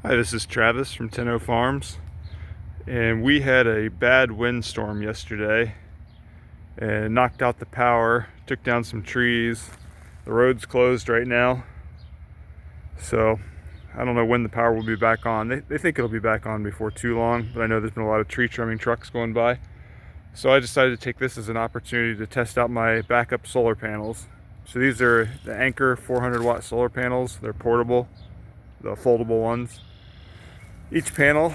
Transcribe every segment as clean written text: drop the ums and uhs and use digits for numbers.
Hi, this is Travis from 10 Farms, and we had a bad windstorm yesterday and knocked out the power, took down some trees. The road's closed right now, so I don't know when the power will be back on. They think it'll be back on before too long, but I know there's been a lot of tree trimming trucks going by. So I decided to take this as an opportunity to test out my backup solar panels. So these are the Anker 400 watt solar panels. They're portable, the foldable ones. Each panel,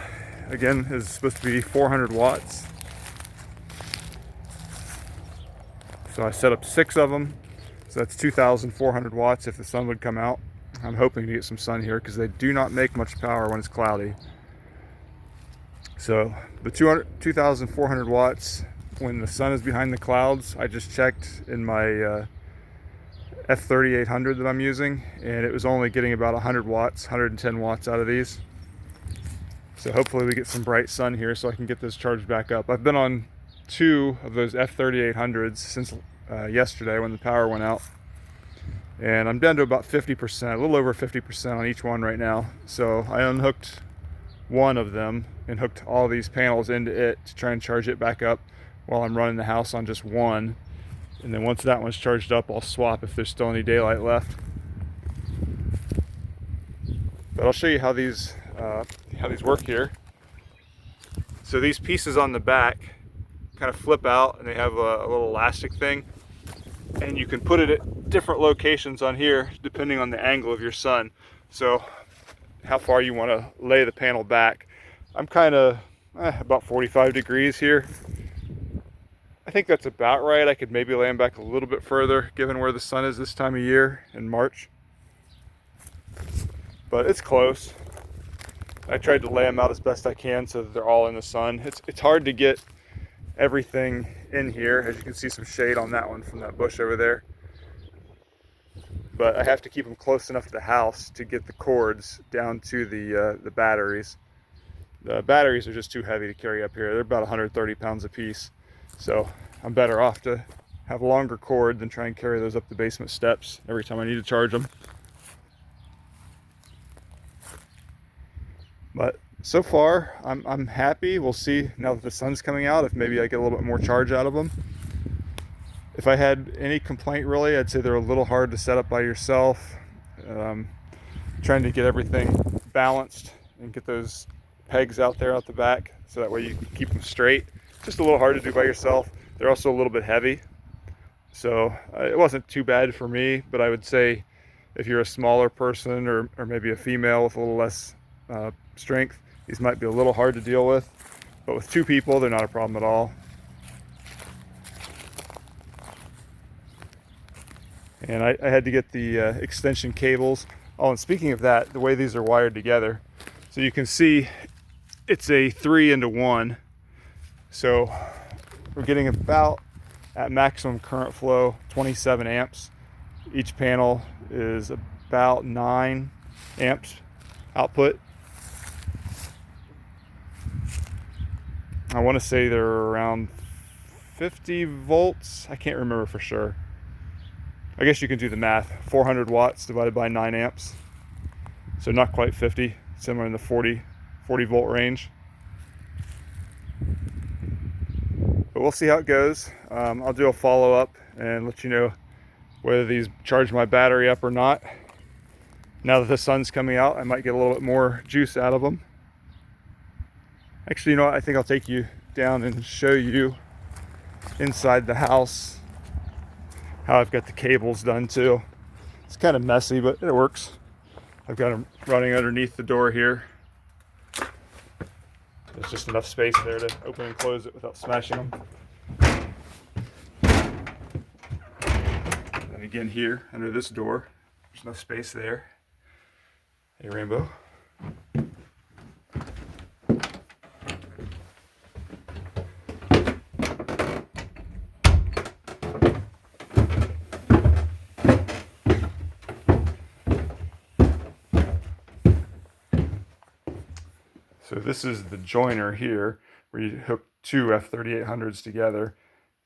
again, is supposed to be 400 watts. So I set up 6 of them. So that's 2,400 watts if the sun would come out. I'm hoping to get some sun here because they do not make much power when it's cloudy. So the 2,400 watts when the sun is behind the clouds, I just checked in my F3800 that I'm using, and it was only getting about 100 watts, 110 watts out of these. So hopefully we get some bright sun here so I can get this charged back up. I've been on 2 of those F3800s since yesterday when the power went out. And I'm down to about 50%, a little over 50% on each one right now. So I unhooked one of them and hooked all these panels into it to try and charge it back up while I'm running the house on just one. And then once that one's charged up, I'll swap if there's still any daylight left. But I'll show you how these work here. So these pieces on the back kind of flip out, and they have a little elastic thing, and you can put it at different locations on here depending on the angle of your sun. So how far you want to lay the panel back. I'm kind of about 45 degrees here. I think that's about right. I could maybe lay them back a little bit further given where the sun is this time of year in March, but it's close. I tried to lay them out as best I can so that they're all in the sun. It's hard to get everything in here. As you can see, some shade on that one from that bush over there. But I have to keep them close enough to the house to get the cords down to the batteries. The batteries are just too heavy to carry up here. They're about 130 pounds a piece. So I'm better off to have a longer cord than try and carry those up the basement steps every time I need to charge them. But so far, I'm happy. We'll see now that the sun's coming out if maybe I get a little bit more charge out of them. If I had any complaint really, I'd say they're a little hard to set up by yourself. Trying to get everything balanced and get those pegs out there out the back so that way you can keep them straight. Just a little hard to do by yourself. They're also a little bit heavy. So it wasn't too bad for me, but I would say if you're a smaller person or maybe a female with a little less strength, these might be a little hard to deal with, but with 2 people they're not a problem at all. And I had to get the extension cables. Oh, and speaking of that, the way these are wired together, so you can see it's a 3-into-1. So we're getting about at maximum current flow 27 amps. Each panel is about 9 amps output. I want to say they're around 50 volts. I can't remember for sure. I guess you can do the math. 400 watts divided by 9 amps. So not quite 50, somewhere in the 40 volt range. But we'll see how it goes. I'll do a follow-up and let you know whether these charge my battery up or not. Now that the sun's coming out, I might get a little bit more juice out of them. Actually, you know what? I think I'll take you down and show you inside the house how I've got the cables done too. It's kind of messy, but it works. I've got them running underneath the door here. There's just enough space there to open and close it without smashing them. And again here, under this door, there's enough space there. Hey, Rainbow. So this is the joiner here, where you hook 2 F3800s together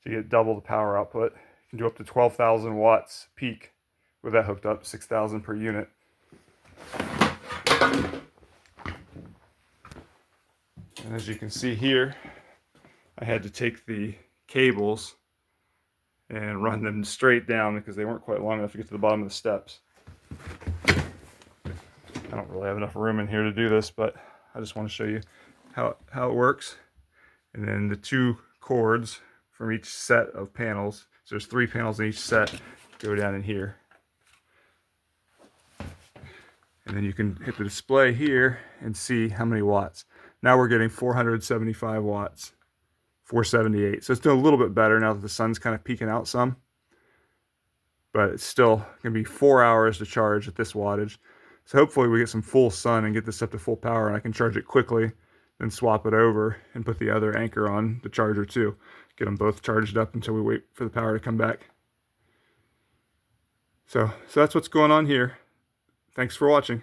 to get double the power output. You can do up to 12,000 watts peak with that hooked up, 6,000 per unit. And as you can see here, I had to take the cables and run them straight down because they weren't quite long enough to get to the bottom of the steps. I don't really have enough room in here to do this, but I just want to show you how it works. And then the 2 cords from each set of panels, so there's 3 panels in each set, go down in here. And then you can hit the display here and see how many watts. Now we're getting 475 watts, 478. So it's doing a little bit better now that the sun's kind of peeking out some. But it's still going to be 4 hours to charge at this wattage. So hopefully we get some full sun and get this up to full power, and I can charge it quickly, then swap it over and put the other Anker on the charger too. Get them both charged up until we wait for the power to come back. So that's what's going on here. Thanks for watching.